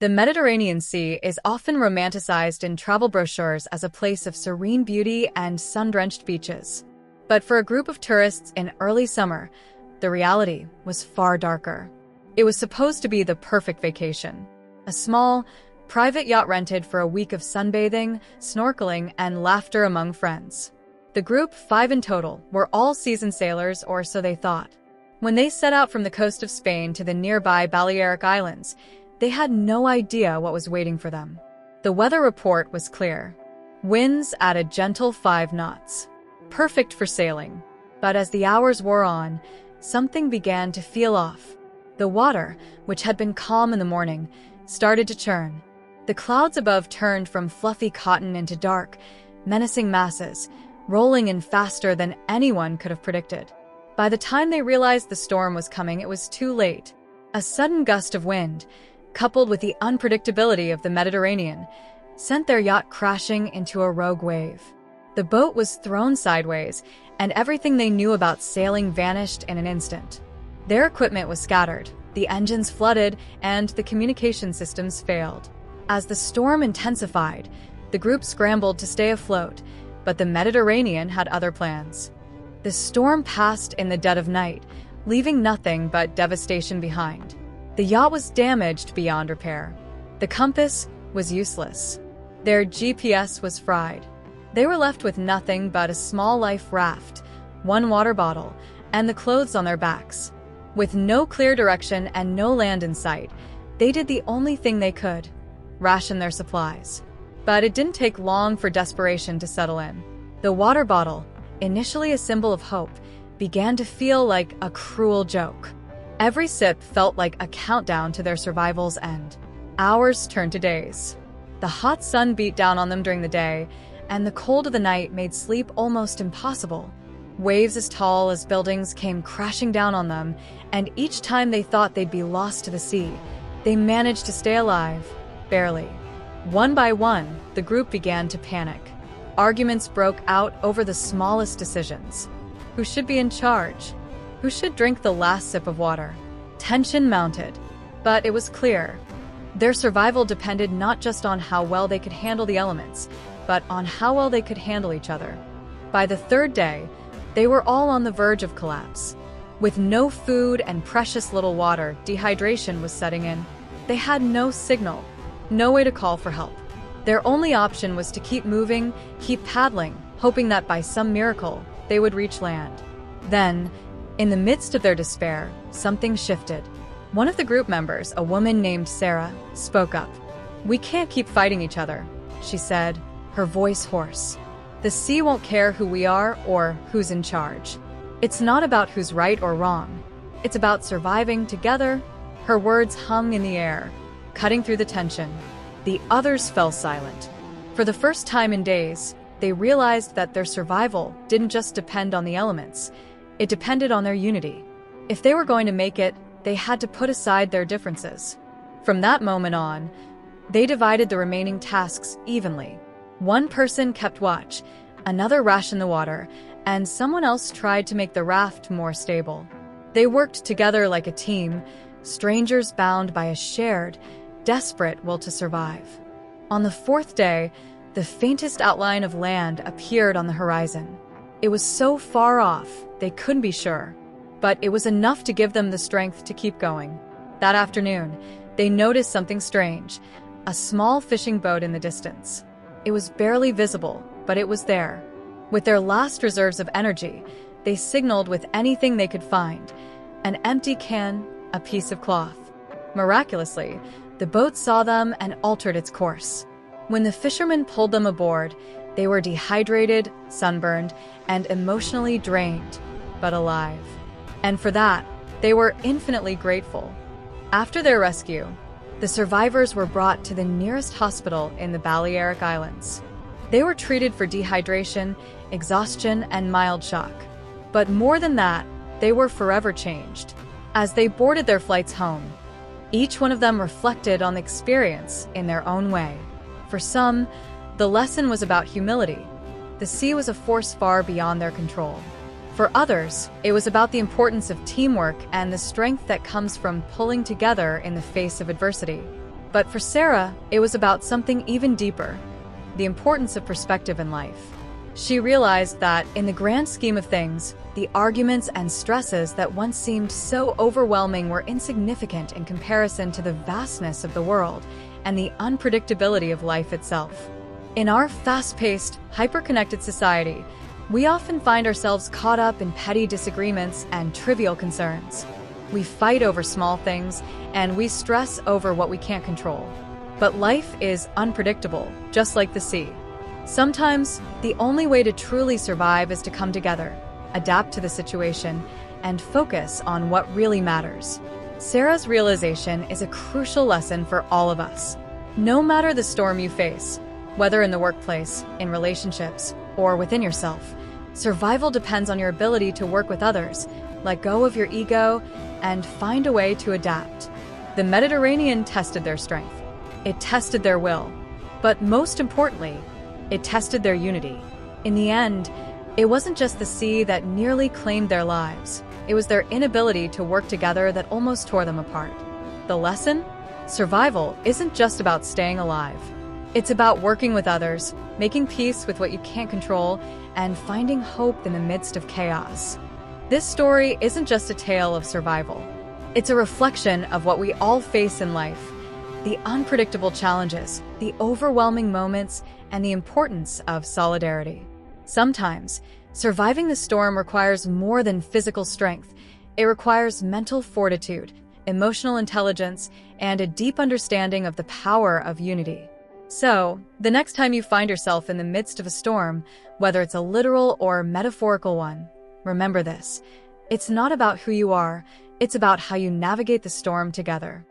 The Mediterranean Sea is often romanticized in travel brochures as a place of serene beauty and sun-drenched beaches. But for a group of tourists in early summer, the reality was far darker. It was supposed to be the perfect vacation. A small, private yacht rented for a week of sunbathing, snorkeling, and laughter among friends. The group, 5 in total, were all seasoned sailors, or so they thought. When they set out from the coast of Spain to the nearby Balearic Islands, they had no idea what was waiting for them. The weather report was clear. Winds at a gentle 5 knots. Perfect for sailing. But as the hours wore on, something began to feel off. The water, which had been calm in the morning, started to churn. The clouds above turned from fluffy cotton into dark, menacing masses, rolling in faster than anyone could have predicted. By the time they realized the storm was coming, it was too late. A sudden gust of wind, coupled with the unpredictability of the Mediterranean, sent their yacht crashing into a rogue wave. The boat was thrown sideways, and everything they knew about sailing vanished in an instant. Their equipment was scattered, the engines flooded, and the communication systems failed. As the storm intensified, the group scrambled to stay afloat, but the Mediterranean had other plans. The storm passed in the dead of night, leaving nothing but devastation behind. The yacht was damaged beyond repair. The compass was useless. Their GPS was fried. They were left with nothing but a small life raft, 1 water bottle, and the clothes on their backs. With no clear direction and no land in sight, they did the only thing they could: ration their supplies. But it didn't take long for desperation to settle in. The water bottle, initially a symbol of hope, began to feel like a cruel joke. Every sip felt like a countdown to their survival's end. Hours turned to days. The hot sun beat down on them during the day, and the cold of the night made sleep almost impossible. Waves as tall as buildings came crashing down on them, and each time they thought they'd be lost to the sea, they managed to stay alive, barely. One by one, the group began to panic. Arguments broke out over the smallest decisions. Who should be in charge? Who should drink the last sip of water? Tension mounted, but it was clear. Their survival depended not just on how well they could handle the elements, but on how well they could handle each other. By the 3rd day, they were all on the verge of collapse. With no food and precious little water, dehydration was setting in. They had no signal, no way to call for help. Their only option was to keep moving, keep paddling, hoping that by some miracle, they would reach land. Then, in the midst of their despair, something shifted. One of the group members, a woman named Sarah, spoke up. "We can't keep fighting each other," she said, her voice hoarse. "The sea won't care who we are or who's in charge. It's not about who's right or wrong. It's about surviving together." Her words hung in the air, cutting through the tension. The others fell silent. For the first time in days, they realized that their survival didn't just depend on the elements. It depended on their unity. If they were going to make it, they had to put aside their differences. From that moment on, they divided the remaining tasks evenly. One person kept watch, another rationed the water, and someone else tried to make the raft more stable. They worked together like a team, strangers bound by a shared, desperate will to survive. On the 4th day, the faintest outline of land appeared on the horizon. It was so far off, they couldn't be sure, but it was enough to give them the strength to keep going. That afternoon, they noticed something strange, a small fishing boat in the distance. It was barely visible, but it was there. With their last reserves of energy, they signaled with anything they could find: an empty can, a piece of cloth. Miraculously, the boat saw them and altered its course. When the fishermen pulled them aboard, they were dehydrated, sunburned, and emotionally drained, but alive. And for that, they were infinitely grateful. After their rescue, the survivors were brought to the nearest hospital in the Balearic Islands. They were treated for dehydration, exhaustion, and mild shock. But more than that, they were forever changed. As they boarded their flights home, each one of them reflected on the experience in their own way. For some, the lesson was about humility. The sea was a force far beyond their control. For others, it was about the importance of teamwork and the strength that comes from pulling together in the face of adversity. But for Sarah, it was about something even deeper: the importance of perspective in life. She realized that, in the grand scheme of things, the arguments and stresses that once seemed so overwhelming were insignificant in comparison to the vastness of the world and the unpredictability of life itself. In our fast-paced, hyper-connected society, we often find ourselves caught up in petty disagreements and trivial concerns. We fight over small things, and we stress over what we can't control. But life is unpredictable, just like the sea. Sometimes, the only way to truly survive is to come together, adapt to the situation, and focus on what really matters. Sarah's realization is a crucial lesson for all of us. No matter the storm you face, whether in the workplace, in relationships, or within yourself, survival depends on your ability to work with others, let go of your ego, and find a way to adapt. The Mediterranean tested their strength. It tested their will. But most importantly, it tested their unity. In the end, it wasn't just the sea that nearly claimed their lives. It was their inability to work together that almost tore them apart. The lesson? Survival isn't just about staying alive. It's about working with others, making peace with what you can't control, and finding hope in the midst of chaos. This story isn't just a tale of survival. It's a reflection of what we all face in life: the unpredictable challenges, the overwhelming moments, and the importance of solidarity. Sometimes, surviving the storm requires more than physical strength. It requires mental fortitude, emotional intelligence, and a deep understanding of the power of unity. So, the next time you find yourself in the midst of a storm, whether it's a literal or metaphorical one, remember this: it's not about who you are, it's about how you navigate the storm together.